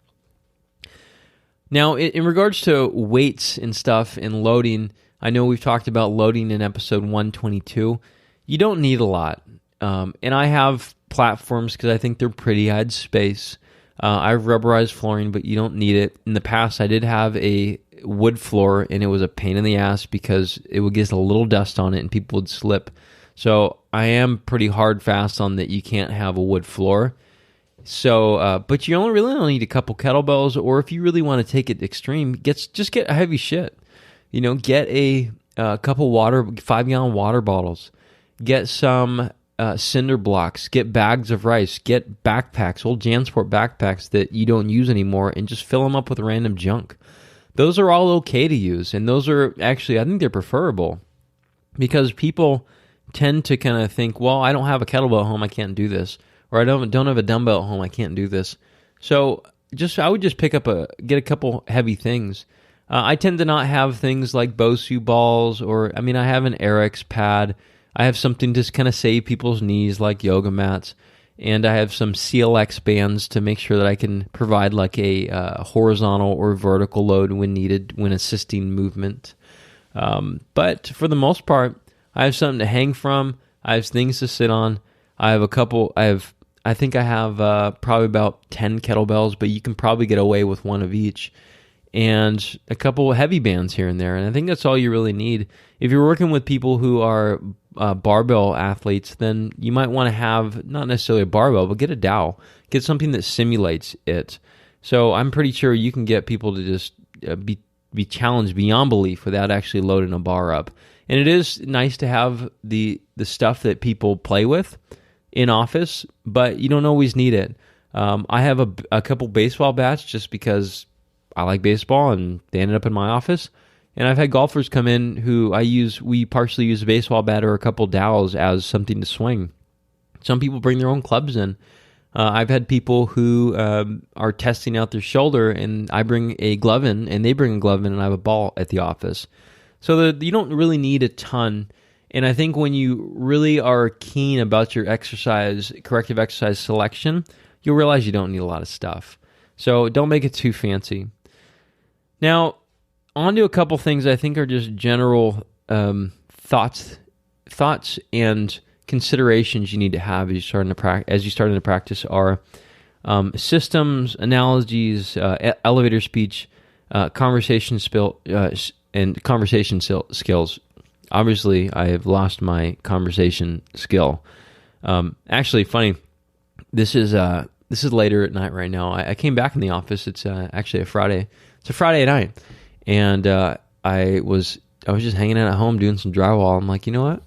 Now, in regards to weights and stuff and loading, I know we've talked about loading in episode 122. You don't need a lot. And I have platforms because I think they're pretty. I had space. I have rubberized flooring, but you don't need it. In the past, I did have a wood floor, and it was a pain in the ass because it would get a little dust on it and people would slip. So I am pretty hard fast on that you can't have a wood floor. So, but you only need a couple kettlebells, or if you really want to take it extreme, just get heavy shit. Get a couple 5-gallon water bottles. Get some cinder blocks. Get bags of rice. Get backpacks, old JanSport backpacks that you don't use anymore, and just fill them up with random junk. Those are all okay to use, and those are actually, I think they're preferable, because people tend to kind of think, well, I don't have a kettlebell at home, I can't do this. Or I don't have a dumbbell at home, I can't do this. So I would just get a couple heavy things. I tend to not have things like Bosu balls, I have an RX pad. I have something to kind of save people's knees, like yoga mats. And I have some CLX bands to make sure that I can provide like a horizontal or vertical load when needed, when assisting movement. But for the most part, I have something to hang from. I have things to sit on. I think I have probably about 10 kettlebells, but you can probably get away with one of each, and a couple heavy bands here and there. And I think that's all you really need. If you're working with people who are barbell athletes, then you might want to have not necessarily a barbell, but get a dowel. Get something that simulates it. So I'm pretty sure you can get people to just be challenged beyond belief without actually loading a bar up. And it is nice to have the stuff that people play with in office, but you don't always need it. I have a couple baseball bats just because I like baseball, and they ended up in my office. And I've had golfers come in who we partially use a baseball bat or a couple dowels as something to swing. Some people bring their own clubs in. I've had people who are testing out their shoulder, and I bring a glove in, and they bring a glove in, and I have a ball at the office. So you don't really need a ton. And I think when you really are keen about your corrective exercise selection, you'll realize you don't need a lot of stuff. So don't make it too fancy. Now, on to a couple things I think are just general thoughts and considerations you need to have as you start to practice are systems, analogies, elevator speech, conversation skills. Obviously, I have lost my conversation skill. Actually, funny. This is later at night right now. I came back in the office. It's actually a Friday. It's a Friday night, and I was just hanging out at home doing some drywall. I'm like, you know what?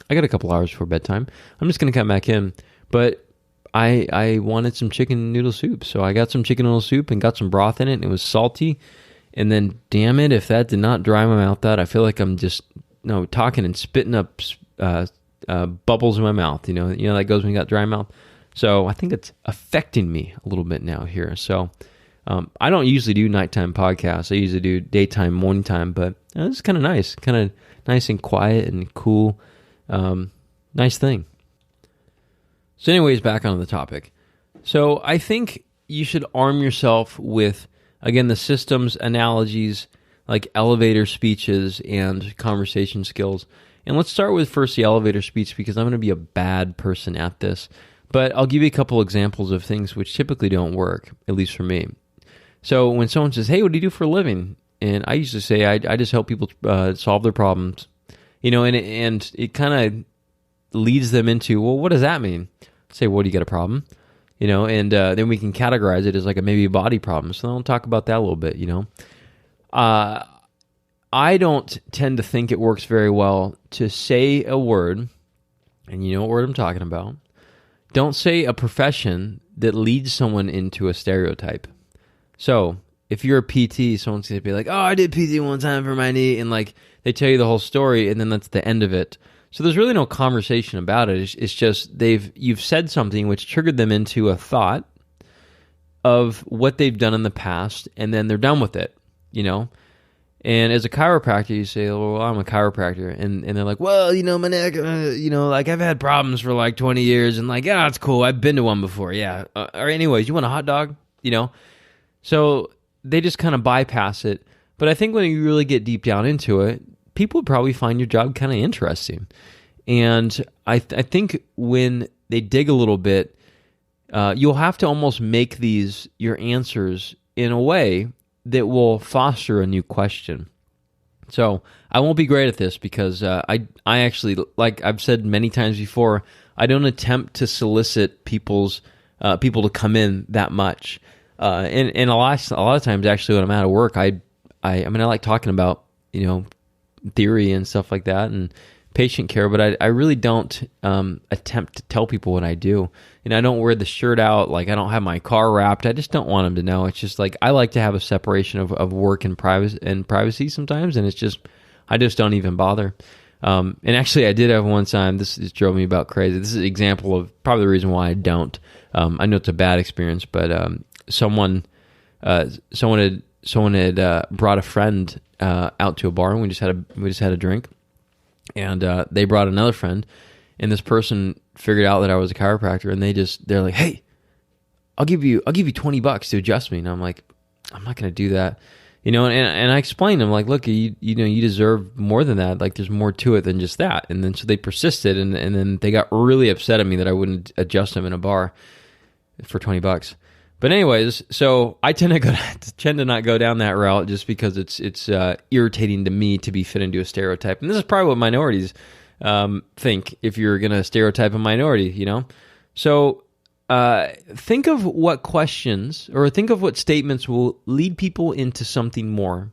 I got a couple hours before bedtime. I'm just gonna come back in. But I wanted some chicken noodle soup, so I got some chicken noodle soup and got some broth in it, and it was salty. And then, damn it, if that did not dry my mouth out, I feel like I'm just talking and spitting up bubbles in my mouth. You know that goes when you got dry mouth. So I think it's affecting me a little bit now here. So I don't usually do nighttime podcasts. I usually do daytime, morning time. But it's kind of nice and quiet and cool. Nice thing. So anyways, back on the topic. So I think you should arm yourself with, again, the systems, analogies, like elevator speeches and conversation skills. And let's start with first the elevator speech, because I'm going to be a bad person at this. But I'll give you a couple examples of things which typically don't work, at least for me. So when someone says, hey, what do you do for a living? And I usually say, I just help people solve their problems. And it kind of leads them into, well, what does that mean? Say, well, do you get a problem? And then we can categorize it as like maybe a body problem. So I'll talk about that a little bit, I don't tend to think it works very well to say a word, and you know what word I'm talking about. Don't say a profession that leads someone into a stereotype. So if you're a PT, someone's going to be like, oh, I did PT one time for my knee. And like they tell you the whole story and then that's the end of it. So there's really no conversation about it. It's just you've said something which triggered them into a thought of what they've done in the past, and then they're done with it, you know? And as a chiropractor, you say, well, I'm a chiropractor. And they're like, well, my neck, like I've had problems for like 20 years. And like, yeah, it's cool. I've been to one before. Yeah. Or anyways, you want a hot dog? So they just kind of bypass it. But I think when you really get deep down into it, people would probably find your job kind of interesting. And I think when they dig a little bit, you'll have to almost make these your answers in a way that will foster a new question. So I won't be great at this because I actually, like I've said many times before, I don't attempt to solicit people to come in that much. And a lot of times, actually, when I'm out of work, I like talking about theory and stuff like that and patient care, but I really don't attempt to tell people what I do. And I don't wear the shirt out, like I don't have my car wrapped. I just don't want them to know. It's just like I like to have a separation of work and privacy sometimes, and I just don't even bother. And actually, I did have one time. This drove me about crazy. This is an example of probably the reason why I don't. I know it's a bad experience, but someone had brought a friend out to a bar, and we just had a drink. And they brought another friend, and this person figured out that I was a chiropractor, and they're like, "Hey, I'll give you $20 to adjust me." And I'm like, "I'm not going to do that," and I explained to them like, "Look, you deserve more than that. Like, there's more to it than just that." And then so they persisted, and then they got really upset at me that I wouldn't adjust them in a bar for $20. But anyways, so I tend to not go down that route just because it's irritating to me to be fit into a stereotype, and this is probably what minorities think if you're going to stereotype a minority, So think of what questions or think of what statements will lead people into something more,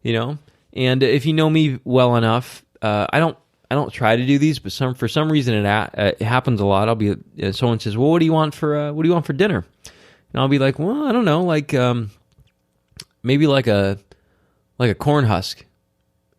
And if you know me well enough, I don't try to do these, but for some reason it happens a lot. I'll be someone says, "Well, what do you want for dinner?" And I'll be like, "Well, I don't know, like maybe like a corn husk."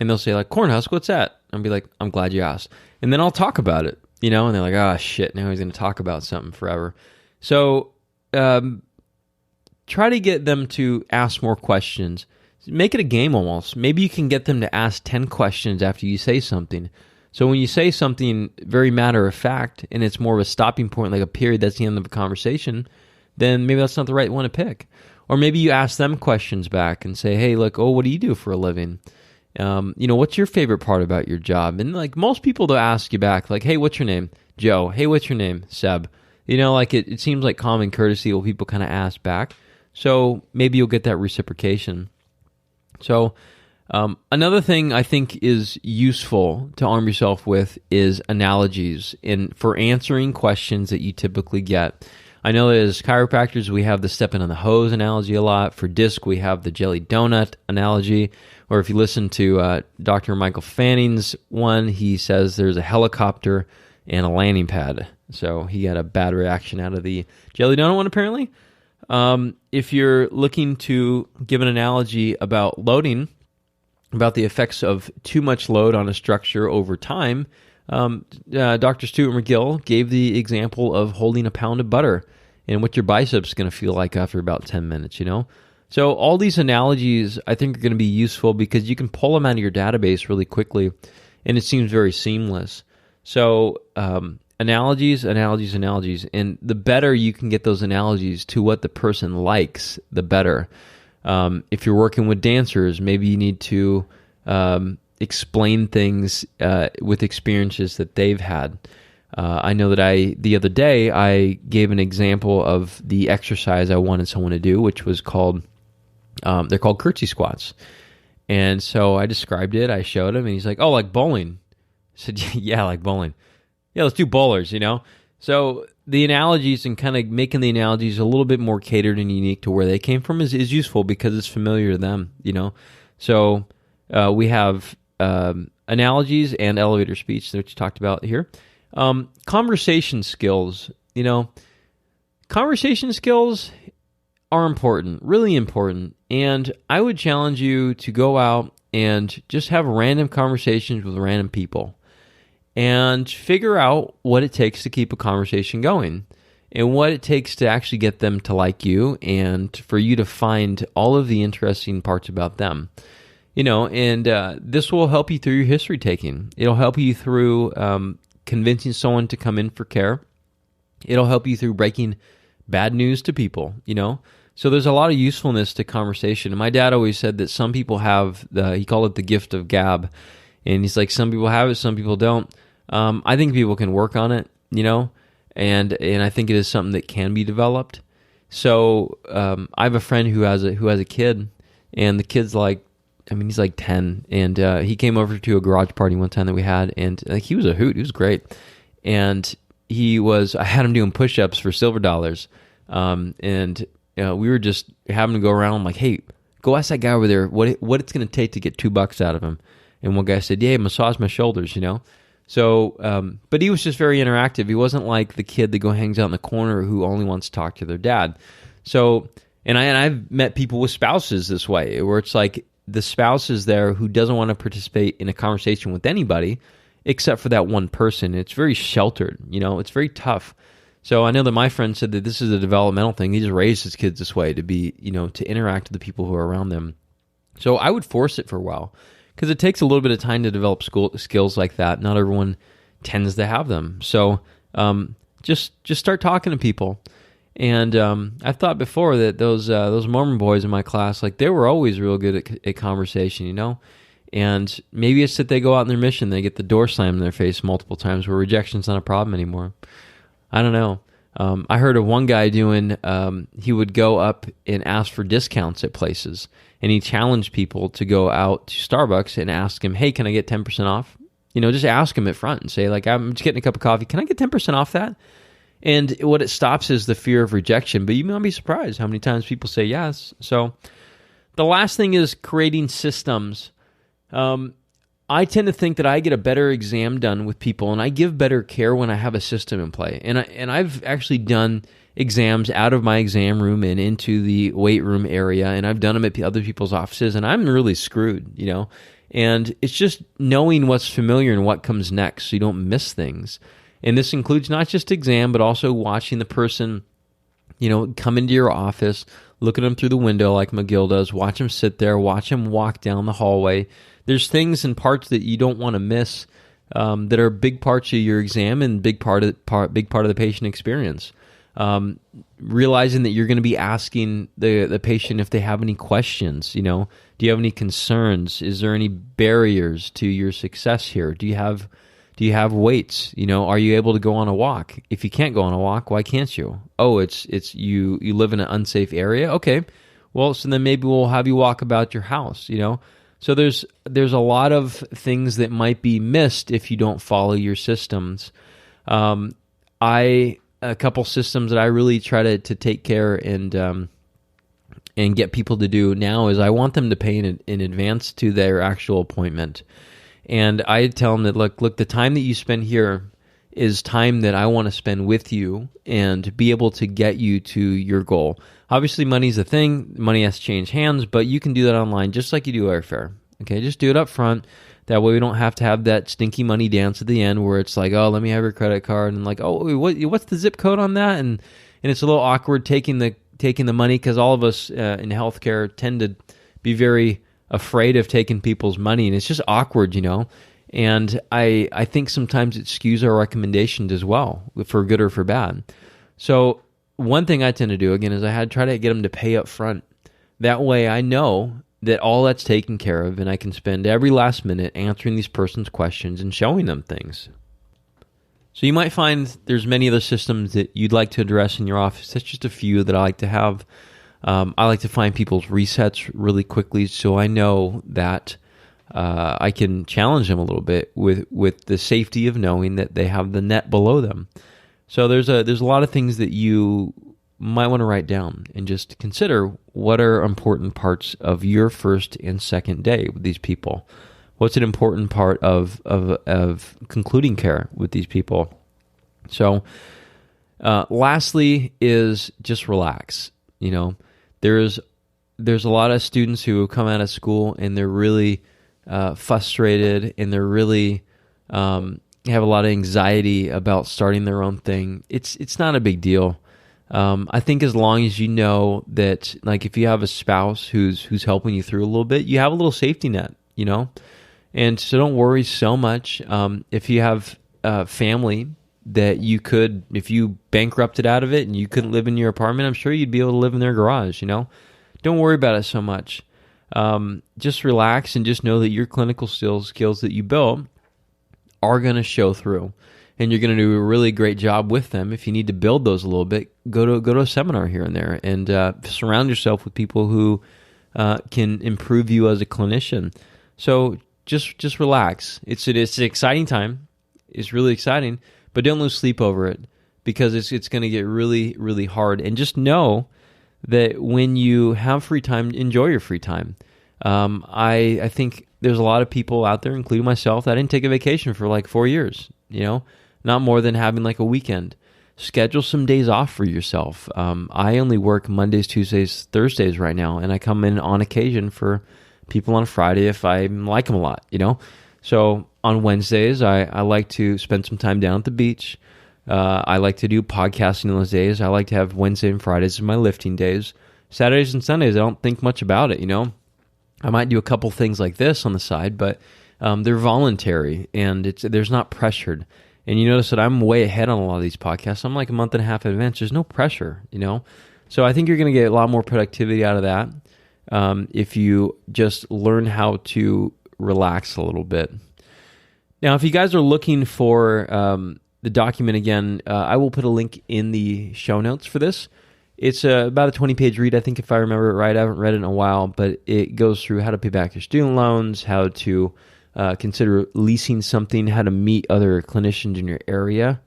And they'll say like, "Corn husk, what's that?" I'll be like, "I'm glad you asked." And then I'll talk about it, and they're like, "Oh shit, now he's going to talk about something forever." So try to get them to ask more questions. Make it a game almost. Maybe you can get them to ask 10 questions after you say something. So when you say something very matter of fact, and it's more of a stopping point, like a period, that's the end of a conversation, then maybe that's not the right one to pick. Or maybe you ask them questions back and say, "Hey, look, what do you do for a living? What's your favorite part about your job?" And like most people, they'll ask you back, like, "Hey, what's your name? Joe. Hey, what's your name? Seb." Like it seems like common courtesy what people kind of ask back. So maybe you'll get that reciprocation. So another thing I think is useful to arm yourself with is analogies for answering questions that you typically get. I know that as chiropractors, we have the stepping on the hose analogy a lot. For disc, we have the jelly donut analogy. Or if you listen to Dr. Michael Fanning's one, he says there's a helicopter and a landing pad. So he got a bad reaction out of the jelly donut one, apparently. If you're looking to give an analogy about loading, about the effects of too much load on a structure over time, Dr. Stuart McGill gave the example of holding a pound of butter and what your biceps is going to feel like after about 10 minutes, So all these analogies, I think, are going to be useful because you can pull them out of your database really quickly, and it seems very seamless. So analogies, and the better you can get those analogies to what the person likes, the better. If you're working with dancers, maybe you need to explain things with experiences that they've had. I know that the other day, I gave an example of the exercise I wanted someone to do, which was they're called curtsy squats. And so I described it, I showed him, and he's like, "Oh, like bowling?" I said, "Yeah, like bowling. Yeah, let's do bowlers, So the analogies and kind of making the analogies a little bit more catered and unique to where they came from is useful because it's familiar to them, So we have analogies and elevator speech that you talked about here. Conversation skills, conversation skills are important, really important. And I would challenge you to go out and just have random conversations with random people and figure out what it takes to keep a conversation going and what it takes to actually get them to like you and for you to find all of the interesting parts about them. And this will help you through your history taking. It'll help you through convincing someone to come in for care. It'll help you through breaking bad news to people, So there's a lot of usefulness to conversation. And my dad always said that some people have, he called it the gift of gab. And he's like, some people have it, some people don't. I think people can work on it, and I think it is something that can be developed. So I have a friend who has a kid, and the kid's he's like 10, and he came over to a garage party one time that we had, and he was a hoot. He was great, and I had him doing push-ups for silver dollars, and we were just having to go around like, hey, go ask that guy over there what it's going to take to get $2 out of him. And one guy said, yeah, massage my shoulders, So, but he was just very interactive. He wasn't like the kid that hangs out in the corner who only wants to talk to their dad. So, and I've met people with spouses this way, where it's like the spouse is there who doesn't want to participate in a conversation with anybody except for that one person. It's very sheltered, it's very tough. So I know that my friend said that this is a developmental thing. He just raised his kids this way to be, to interact with the people who are around them. So I would force it for a while, because it takes a little bit of time to develop skills like that. Not everyone tends to have them. So just start talking to people. And I've thought before that those Mormon boys in my class, they were always real good at conversation, And maybe it's that they go out on their mission, they get the door slammed in their face multiple times where rejection's not a problem anymore. I don't know. I heard of one guy doing, he would go up and ask for discounts at places. And he challenged people to go out to Starbucks and ask him, hey, can I get 10% off? Just ask him at front and say, I'm just getting a cup of coffee. Can I get 10% off that? And what it stops is the fear of rejection. But you might be surprised how many times people say yes. So the last thing is creating systems. I tend to think that I get a better exam done with people, and I give better care when I have a system in play. And I've actually done exams out of my exam room and into the weight room area, and I've done them at other people's offices, and I'm really screwed, And it's just knowing what's familiar and what comes next so you don't miss things. And this includes not just exam, but also watching the person, come into your office, look at them through the window like McGill does, watch them sit there, watch them walk down the hallway. There's things and parts that you don't want to miss that are big parts of your exam and big part of the patient experience. Realizing that you're going to be asking the patient if they have any questions. Do you have any concerns? Is there any barriers to your success here? Do you have weights? Are you able to go on a walk? If you can't go on a walk, why can't you? Oh, it's you live in an unsafe area. Okay, well, so then maybe we'll have you walk about your house. So there's a lot of things that might be missed if you don't follow your systems. A couple systems that I really try to take care and get people to do now is I want them to pay in advance to their actual appointment. And I tell them that, look, the time that you spend here is time that I want to spend with you and be able to get you to your goal. Obviously, money's a thing. Money has to change hands, but you can do that online just like you do airfare. Okay, just do it up front. That way we don't have to have that stinky money dance at the end where it's like, oh, let me have your credit card, and what's the zip code on that? And it's a little awkward taking the money, because all of us in healthcare tend to be very afraid of taking people's money, and it's just awkward, And I think sometimes it skews our recommendations as well, for good or for bad. So one thing I tend to do, again, is I try to get them to pay up front. That way I know that all that's taken care of, and I can spend every last minute answering these person's questions and showing them things. So you might find there's many other systems that you'd like to address in your office. That's just a few that I like to have. I like to find people's resets really quickly, so I know that I can challenge them a little bit with the safety of knowing that they have the net below them. So there's a lot of things that you might want to write down and just consider what are important parts of your first and second day with these people. What's an important part of concluding care with these people? So lastly is just relax. there's a lot of students who come out of school and they're really frustrated, and they're really have a lot of anxiety about starting their own thing. It's not a big deal. I think as long as you know that, like, if you have a spouse who's helping you through a little bit, you have a little safety net, and so don't worry so much. If you have family that you could, if you bankrupted out of it and you couldn't live in your apartment, I'm sure you'd be able to live in their garage. Don't worry about it so much. Just relax and just know that your clinical skills that you built are going to show through, and you're going to do a really great job with them. If you need to build those a little bit, go to a seminar here and there, and surround yourself with people who can improve you as a clinician. So just relax. It's an exciting time. It's really exciting, but don't lose sleep over it, because it's going to get really, really hard. And just know that when you have free time, enjoy your free time. I think there's a lot of people out there, including myself, that didn't take a vacation for like 4 years, not more than having like a weekend. Schedule some days off for yourself. I only work Mondays, Tuesdays, Thursdays right now, and I come in on occasion for people on Friday if I like them a lot, So on Wednesdays, I like to spend some time down at the beach. I like to do podcasting on those days. I like to have Wednesday and Fridays as my lifting days. Saturdays and Sundays, I don't think much about it, I might do a couple things like this on the side, but they're voluntary, and there's not pressured. And you notice that I'm way ahead on a lot of these podcasts. I'm like a month and a half in advance. There's no pressure, So I think you're going to get a lot more productivity out of that if you just learn how to relax a little bit. Now, if you guys are looking for the document again, I will put a link in the show notes for this. It's about a 20-page read, I think, if I remember it right. I haven't read it in a while, but it goes through how to pay back your student loans, how to consider leasing something, how to meet other clinicians in your area.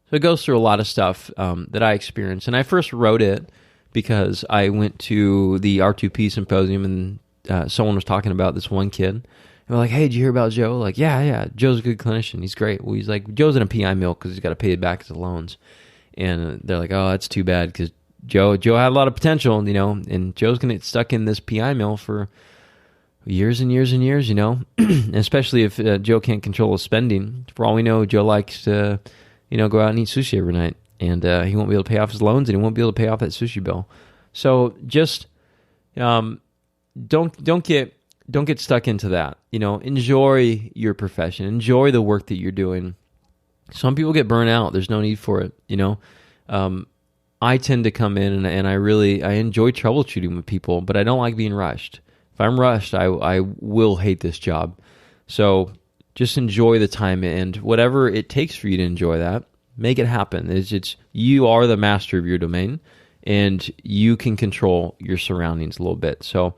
So it goes through a lot of stuff that I experienced. And I first wrote it because I went to the R2P symposium, and someone was talking about this one kid. And we're like, hey, did you hear about Joe? Like, yeah, Joe's a good clinician. He's great. Well, he's like, Joe's in a PI mill because he's got to pay back his loans. And they're like, oh, that's too bad, because Joe had a lot of potential, and Joe's going to get stuck in this PI mill for years and years and years, and especially if Joe can't control his spending. For all we know, Joe likes to, go out and eat sushi every night, and he won't be able to pay off his loans, and he won't be able to pay off that sushi bill. So just don't get stuck into that. Enjoy your profession, enjoy the work that you're doing. Some people get burnt out. There's no need for it. I tend to come in and I enjoy troubleshooting with people, but I don't like being rushed. If I'm rushed, I will hate this job. So just enjoy the time, and whatever it takes for you to enjoy that, make it happen. It's you are the master of your domain, and you can control your surroundings a little bit. So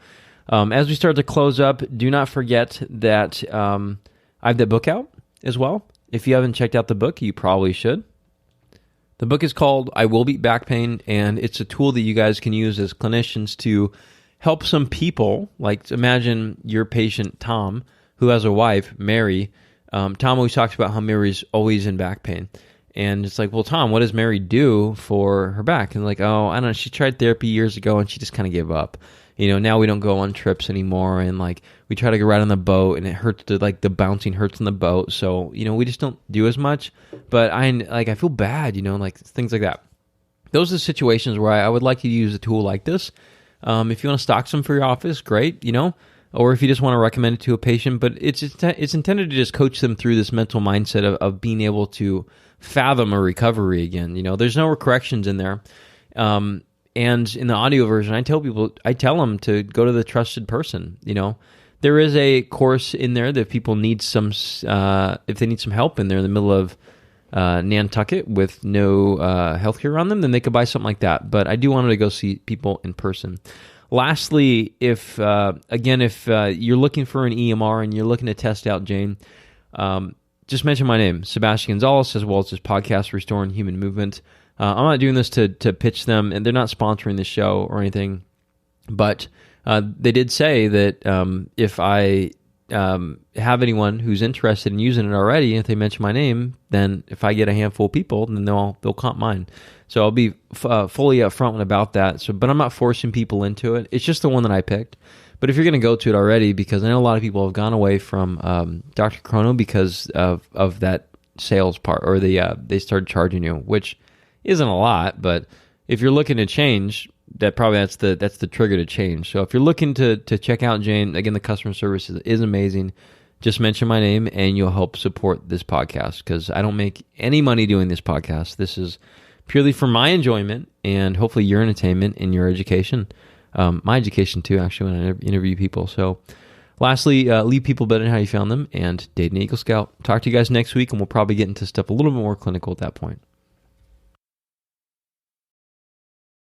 as we start to close up, do not forget that I have that book out as well. If you haven't checked out the book, you probably should. The book is called I Will Beat Back Pain, and it's a tool that you guys can use as clinicians to help some people. Like, imagine your patient, Tom, who has a wife, Mary. Tom always talks about how Mary's always in back pain. And it's like, well, Tom, what does Mary do for her back? And like, oh, I don't know. She tried therapy years ago, and she just kind of gave up. Now we don't go on trips anymore, and like we try to go ride on the boat, and it hurts. The bouncing hurts on the boat, so we just don't do as much. But I feel bad, like things like that. Those are the situations where I would like you to use a tool like this. If you want to stock some for your office, great, or if you just want to recommend it to a patient. But it's intended to just coach them through this mental mindset of being able to fathom a recovery again. There's no corrections in there. And in the audio version, I tell them to go to the trusted person. There is a course in there that if people need if they need some help and they're in the middle of Nantucket with no healthcare around them, then they could buy something like that. But I do want them to go see people in person. Lastly, if you're looking for an EMR and you're looking to test out Jane, just mention my name, Sebastian Gonzales, as well as this podcast, Restoring Human Movement. I'm not doing this to pitch them, and they're not sponsoring the show or anything, but they did say that if I have anyone who's interested in using it already, if they mention my name, then if I get a handful of people, then they'll comp mine. So I'll be fully upfront about that. So, but I'm not forcing people into it. It's just the one that I picked. But if you're going to go to it already, because I know a lot of people have gone away from Dr. Chrono because of that sales part, or they started charging you, which isn't a lot. But if you're looking to change, that's the trigger to change. So if you're looking to check out Jane, again, the customer service is amazing. Just mention my name and you'll help support this podcast, because I don't make any money doing this podcast. This is purely for my enjoyment and hopefully your entertainment and your education. My education too, actually, when I interview people. So lastly, leave people better than how you found them, and date an Eagle Scout. Talk to you guys next week, and we'll probably get into stuff a little bit more clinical at that point.